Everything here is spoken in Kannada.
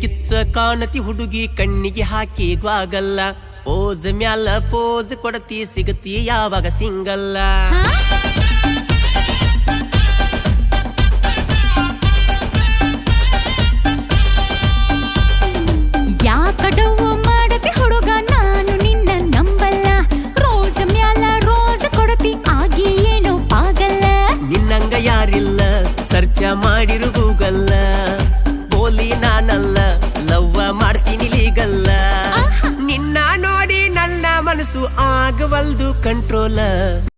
ಗಿಚ್ಚ ಕಾಣತಿ ಹುಡುಗಿ ಕಣ್ಣಿಗೆ ಹಾಕಿ ಗ್ವಾಗಲ್ಲ ಪೋಜ್ ಮ್ಯಾಲ ಪೋಜ್ ಕೊಡತಿ ಸಿಗತಿ ಯಾವಾಗ ಸಿಂಗಲ್ಲ ಯಾಕಡವು ಮಾಡತಿ ಹುಡುಗ ನಾನು ನಿನ್ನ ನಂಬಲ್ಲ ರೋಸ್ ಮ್ಯಾಲ ರೋಸ್ ಕೊಡತಿ ಆಗಿ ಏನೋ ಪಾಗಲ್ಲ ನಿನ್ನಂಗ ಯಾರಿಲ್ಲ ಸರ್ಚ ಮಾಡಿರು ಗೂಗಲ್ಲ ಬೋಲಿ ನಾನಲ್ಲ ಲವ್ವ ಮಾಡ್ತೀನಿ ಲೀಗಲ್ಲ ನಿನ್ನ ನೋಡಿ ನನ್ನ ಮನಸ್ಸು ಆಗವಲ್ದು ಕಂಟ್ರೋಲ